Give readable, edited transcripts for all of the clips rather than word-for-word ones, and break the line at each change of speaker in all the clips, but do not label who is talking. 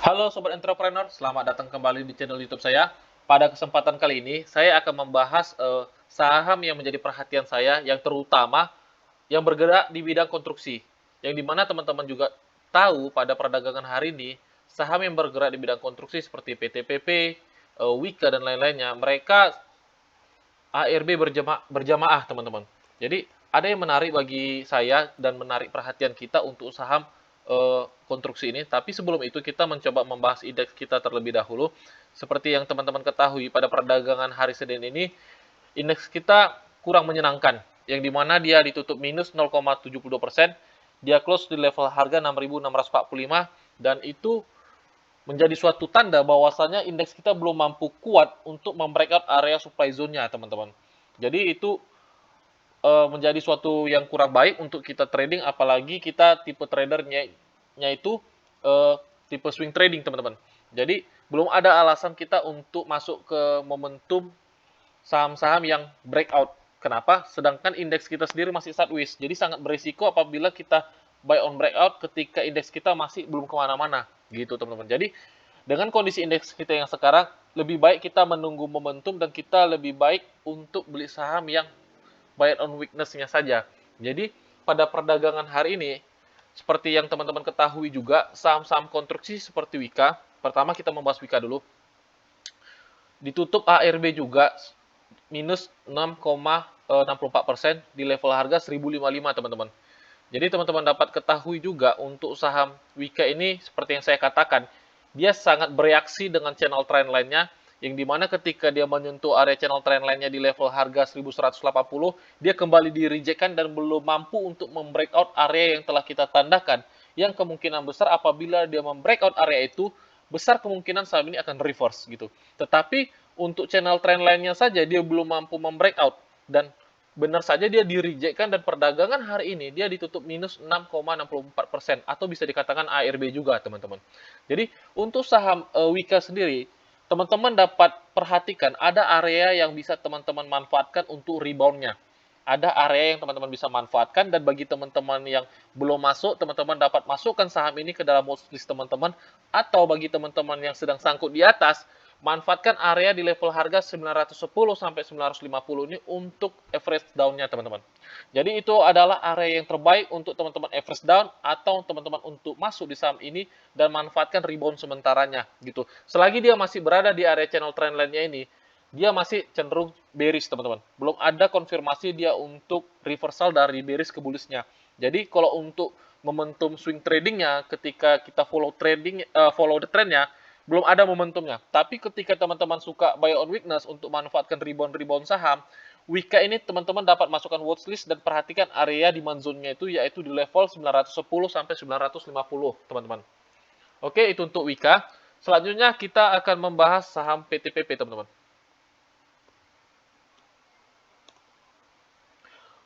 Halo Sobat Entrepreneur, selamat datang kembali di channel YouTube saya. Pada kesempatan kali ini, saya akan membahas saham yang menjadi perhatian saya, yang terutama yang bergerak di bidang konstruksi. Yang dimana teman-teman juga tahu pada perdagangan hari ini, saham yang bergerak di bidang konstruksi seperti PTPP, Wika, dan lain-lainnya, mereka ARB berjamaah teman-teman. Jadi ada yang menarik bagi saya dan menarik perhatian kita untuk saham konstruksi ini. Tapi sebelum itu kita mencoba membahas indeks kita terlebih dahulu. Seperti yang teman-teman ketahui pada perdagangan hari Senin ini, indeks kita kurang menyenangkan. Yang dimana dia ditutup minus 0,72%, dia close di level harga 6.645 dan itu menjadi suatu tanda bahwasanya indeks kita belum mampu kuat untuk membreakout area supply zone-nya, teman-teman. Jadi itu menjadi suatu yang kurang baik untuk kita trading, apalagi kita tipe tradernya itu uh, tipe swing trading, teman-teman. Jadi belum ada alasan kita untuk masuk ke momentum saham-saham yang breakout. Kenapa? Sedangkan indeks kita sendiri masih sideways. Jadi sangat berisiko apabila kita buy on breakout ketika indeks kita masih belum kemana-mana. Gitu teman-teman. Jadi dengan kondisi indeks kita yang sekarang, lebih baik kita menunggu momentum dan kita lebih baik untuk beli saham yang buy on weakness-nya saja. Jadi pada perdagangan hari ini, seperti yang teman-teman ketahui juga, saham-saham konstruksi seperti Wika, pertama kita membahas Wika dulu, ditutup ARB juga minus 6,64% di level harga 1055 teman-teman. Jadi teman-teman dapat ketahui juga untuk saham Wika ini seperti yang saya katakan, dia sangat bereaksi dengan channel trend lainnya yang dimana ketika dia menyentuh area channel trend lainnya di level harga 1180, dia kembali direjectkan dan belum mampu untuk membreakout area yang telah kita tandakan. Yang kemungkinan besar apabila dia membreakout area itu, besar kemungkinan saham ini akan reverse gitu. Tetapi untuk channel trend lainnya saja dia belum mampu membreakout dan benar saja dia direjectkan dan perdagangan hari ini dia ditutup minus 6,64% atau bisa dikatakan ARB juga teman-teman. Jadi untuk saham Wika sendiri, teman-teman dapat perhatikan ada area yang bisa teman-teman manfaatkan untuk reboundnya. Ada area yang teman-teman bisa manfaatkan dan bagi teman-teman yang belum masuk, teman-teman dapat masukkan saham ini ke dalam watchlist teman-teman atau bagi teman-teman yang sedang sangkut di atas, manfaatkan area di level harga 910 sampai 950 ini untuk average down-nya teman-teman. Jadi itu adalah area yang terbaik untuk teman-teman average down atau teman-teman untuk masuk di saham ini dan manfaatkan rebound sementaranya gitu. Selagi dia masih berada di area channel trend line-nya ini, dia masih cenderung bearish teman-teman. Belum ada konfirmasi dia untuk reversal dari bearish ke bullish-nya. Jadi kalau untuk momentum swing tradingnya ketika kita follow the trendnya belum ada momentumnya. Tapi ketika teman-teman suka buy on weakness untuk manfaatkan rebound saham, Wika ini teman-teman dapat masukkan watchlist dan perhatikan area demand zone-nya itu yaitu di level 910 sampai 950 teman-teman. Oke, itu untuk Wika. Selanjutnya kita akan membahas saham PTPP teman-teman.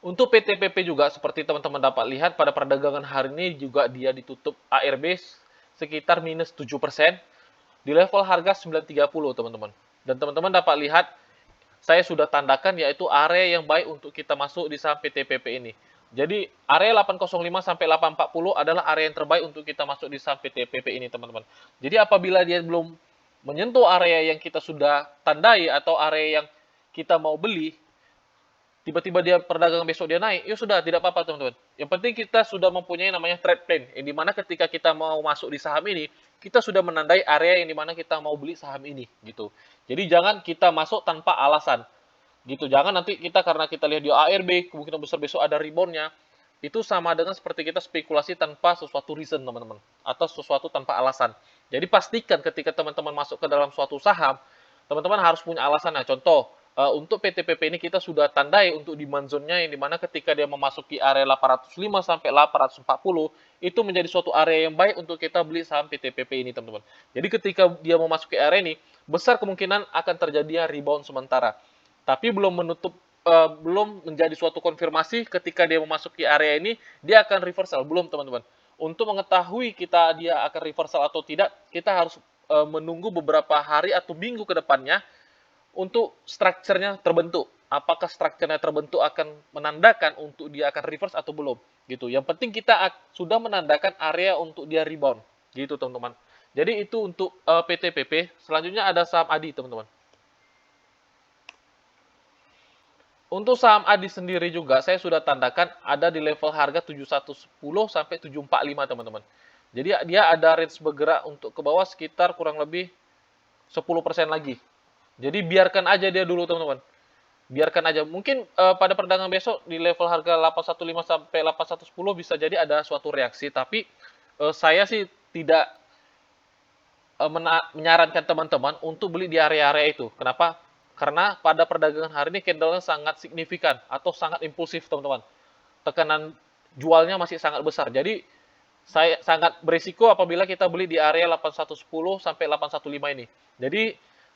Untuk PTPP juga seperti teman-teman dapat lihat pada perdagangan hari ini juga dia ditutup ARB sekitar minus 7% di level harga 930 teman-teman. Dan teman-teman dapat lihat saya sudah tandakan yaitu area yang baik untuk kita masuk di saham PTPP ini. Jadi area 805 sampai 840 adalah area yang terbaik untuk kita masuk di saham PTPP ini teman-teman. Jadi apabila dia belum menyentuh area yang kita sudah tandai atau area yang kita mau beli, tiba-tiba dia perdagangan besok dia naik, ya sudah tidak apa-apa teman-teman. Yang penting kita sudah mempunyai namanya trade plan, yang dimana ketika kita mau masuk di saham ini, kita sudah menandai area yang dimana kita mau beli saham ini, gitu. Jadi jangan kita masuk tanpa alasan, gitu. Jangan nanti kita karena kita lihat di ARB, kemungkinan besar besok ada reboundnya, itu sama dengan seperti kita spekulasi tanpa sesuatu reason teman-teman, atau sesuatu tanpa alasan. Jadi pastikan ketika teman-teman masuk ke dalam suatu saham, teman-teman harus punya alasan. Nah, contoh, untuk PTPP ini kita sudah tandai untuk demand zone-nya yang dimana ketika dia memasuki area 805 sampai 840 itu menjadi suatu area yang baik untuk kita beli saham PTPP ini teman-teman. Jadi ketika dia memasuki area ini besar kemungkinan akan terjadi rebound sementara. Tapi belum menjadi suatu konfirmasi ketika dia memasuki area ini dia akan reversal belum teman-teman. Untuk mengetahui dia akan reversal atau tidak, kita harus menunggu beberapa hari atau minggu ke depannya untuk strukturnya terbentuk. Apakah strukturnya terbentuk akan menandakan untuk dia akan reverse atau belum gitu. Yang penting kita sudah menandakan area untuk dia rebound gitu teman-teman. Jadi itu untuk PTPP. Selanjutnya ada saham ADI, teman-teman. Untuk saham ADI sendiri juga saya sudah tandakan ada di level harga 7110 sampai 745, teman-teman. Jadi dia ada range bergerak untuk ke bawah sekitar kurang lebih 10% lagi. Jadi biarkan aja dia dulu, teman-teman. Biarkan aja. Mungkin pada perdagangan besok di level harga 815 sampai 8110 bisa jadi ada suatu reaksi, tapi saya sih tidak menyarankan teman-teman untuk beli di area-area itu. Kenapa? Karena pada perdagangan hari ini candle-nya sangat signifikan atau sangat impulsif, teman-teman. Tekanan jualnya masih sangat besar. Jadi saya sangat berisiko apabila kita beli di area 8110 sampai 815 ini. Jadi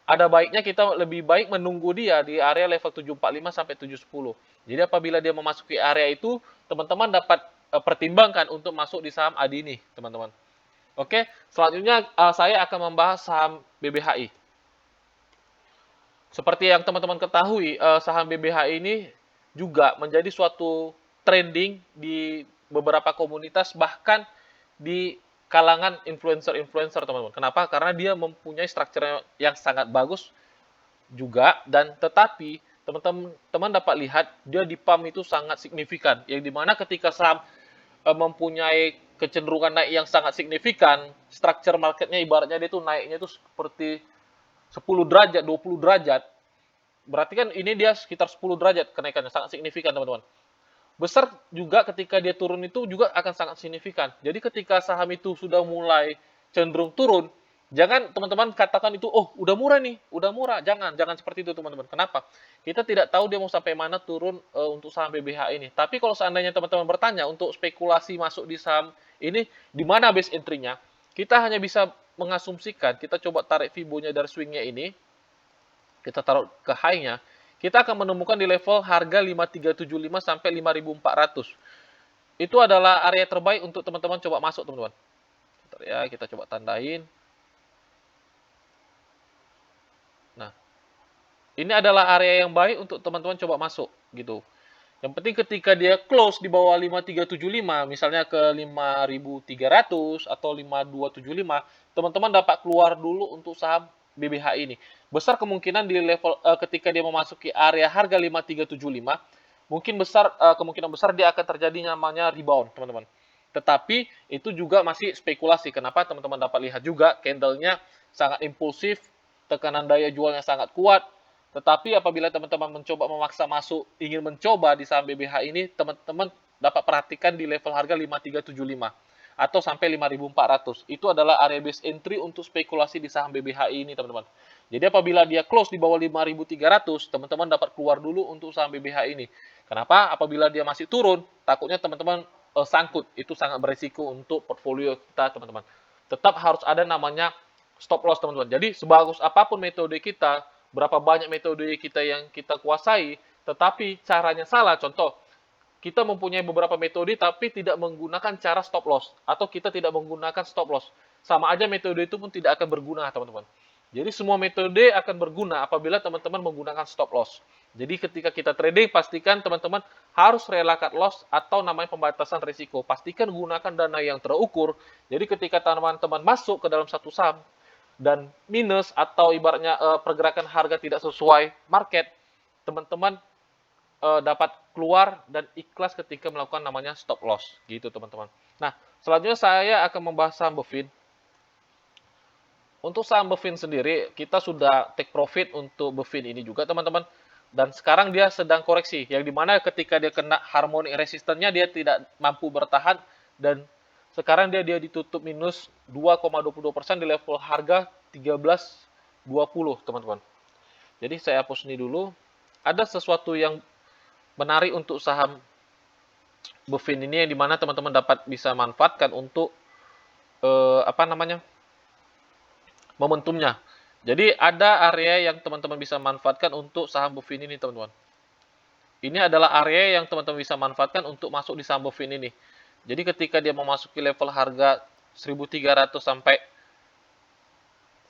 ada baiknya kita lebih baik menunggu dia di area level 745 sampai 710. Jadi apabila dia memasuki area itu, teman-teman dapat pertimbangkan untuk masuk di saham ADI ini, teman-teman. Oke, selanjutnya saya akan membahas saham BBHI. Seperti yang teman-teman ketahui, saham BBHI ini juga menjadi suatu trending di beberapa komunitas, bahkan di kalangan influencer-influencer, teman-teman. Kenapa? Karena dia mempunyai struktur yang sangat bagus juga, dan tetapi teman-teman dapat lihat dia di pump itu sangat signifikan, yang dimana ketika saham mempunyai kecenderungan naik yang sangat signifikan, struktur marketnya ibaratnya dia itu naiknya itu seperti 10 derajat, 20 derajat, berarti kan ini dia sekitar 10 derajat kenaikannya, sangat signifikan, teman-teman. Besar juga ketika dia turun itu juga akan sangat signifikan. Jadi ketika saham itu sudah mulai cenderung turun, jangan teman-teman katakan itu, oh udah murah nih, udah murah. Jangan seperti itu, teman-teman. Kenapa? Kita tidak tahu dia mau sampai mana turun untuk saham BBH ini. Tapi kalau seandainya teman-teman bertanya untuk spekulasi masuk di saham ini, di mana base entry-nya, kita hanya bisa mengasumsikan, kita coba tarik Fibo-nya dari swing-nya ini, kita taruh ke high-nya, kita akan menemukan di level harga 5375 sampai 5400. Itu adalah area terbaik untuk teman-teman coba masuk, teman-teman. Ya, kita coba tandain. Nah, ini adalah area yang baik untuk teman-teman coba masuk, gitu. Yang penting ketika dia close di bawah 5375, misalnya ke 5300 atau 5275, teman-teman dapat keluar dulu untuk saham BBH ini. Besar kemungkinan di level ketika dia memasuki area harga 5375, mungkin besar kemungkinan besar dia akan terjadi namanya rebound, teman-teman. Tetapi itu juga masih spekulasi. Kenapa? Teman-teman dapat lihat juga candle-nya sangat impulsif, tekanan daya jualnya sangat kuat. Tetapi apabila teman-teman mencoba memaksa masuk, ingin mencoba di saham BBH ini, teman-teman dapat perhatikan di level harga 5375 atau sampai 5400. Itu adalah area base entry untuk spekulasi di saham BBHI ini, teman-teman. Jadi apabila dia close di bawah 5300, teman-teman dapat keluar dulu untuk saham BBHI ini. Kenapa? Apabila dia masih turun, takutnya teman-teman sangkut. Itu sangat berisiko untuk portfolio kita, teman-teman. Tetap harus ada namanya stop loss, teman-teman. Jadi sebagus apapun metode kita, berapa banyak metode kita yang kita kuasai, tetapi caranya salah. Contoh, kita mempunyai beberapa metode tapi tidak menggunakan cara stop loss, atau kita tidak menggunakan stop loss. Sama aja metode itu pun tidak akan berguna, teman-teman. Jadi semua metode akan berguna apabila teman-teman menggunakan stop loss. Jadi ketika kita trading, pastikan teman-teman harus rela cut loss atau namanya pembatasan risiko. Pastikan gunakan dana yang terukur. Jadi ketika teman-teman masuk ke dalam satu saham, dan minus atau ibaratnya pergerakan harga tidak sesuai market, teman-teman dapat keluar dan ikhlas ketika melakukan namanya stop loss, gitu teman-teman. Nah, selanjutnya saya akan membahas saham Bevin. Untuk saham Bevin sendiri, kita sudah take profit untuk Bevin ini juga, teman-teman. Dan sekarang dia sedang koreksi, yang dimana ketika dia kena harmonic resistance-nya, dia tidak mampu bertahan, dan sekarang dia ditutup minus 2,22% di level harga 13.20, teman-teman. Jadi saya hapus ini dulu. Ada sesuatu yang menarik untuk saham Bevin ini, yang dimana teman-teman dapat bisa manfaatkan untuk momentumnya. Jadi ada area yang teman-teman bisa manfaatkan untuk saham Bevin ini, teman-teman. Ini adalah area yang teman-teman bisa manfaatkan untuk masuk di saham Bevin ini. Jadi ketika dia memasuki level harga 1.300 sampai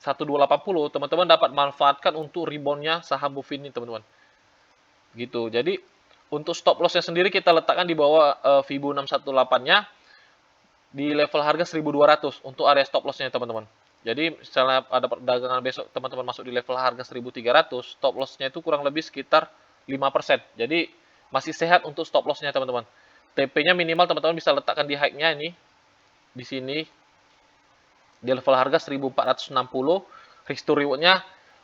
1.280, teman-teman dapat manfaatkan untuk reboundnya saham Bevin ini, teman-teman. Gitu. Jadi untuk stop lossnya sendiri kita letakkan di bawah Fibo 618-nya di level harga 1.200 untuk area stop lossnya, teman-teman. Jadi misalnya ada perdagangan besok teman-teman masuk di level harga 1.300, stop loss-nya itu kurang lebih sekitar 5%. Jadi masih sehat untuk stop loss-nya teman-teman. TP-nya minimal teman-teman bisa letakkan di high-nya ini, di sini, di level harga 1.460, risk to reward-nya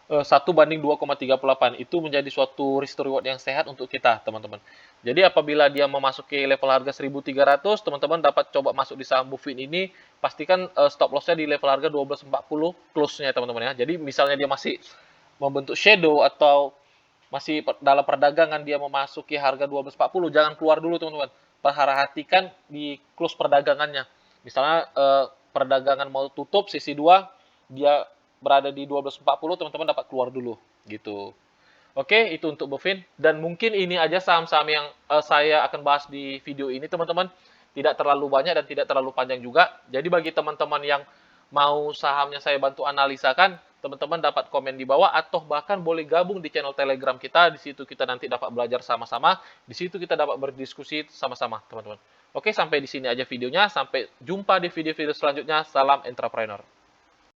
1 banding 2,38. Itu menjadi suatu risk to reward yang sehat untuk kita, teman-teman. Jadi apabila dia memasuki level harga 1.300, teman-teman dapat coba masuk di saham Bufin ini, pastikan stop loss-nya di level harga 12.40 close-nya, teman-teman ya. Jadi misalnya dia masih membentuk shadow atau masih dalam perdagangan dia memasuki harga 12.40, jangan keluar dulu, teman-teman. Perhatikan di close perdagangannya. Misalnya perdagangan mau tutup sesi 2, dia berada di 12.40, teman-teman dapat keluar dulu gitu. Oke, itu untuk Bovin. Dan mungkin ini aja saham-saham yang saya akan bahas di video ini, teman-teman. Tidak terlalu banyak dan tidak terlalu panjang juga. Jadi bagi teman-teman yang mau sahamnya saya bantu analisakan, teman-teman dapat komen di bawah atau bahkan boleh gabung di channel Telegram kita. Di situ kita nanti dapat belajar sama-sama. Di situ kita dapat berdiskusi sama-sama, teman-teman. Oke, sampai di sini aja videonya. Sampai jumpa di video-video selanjutnya. Salam entrepreneur.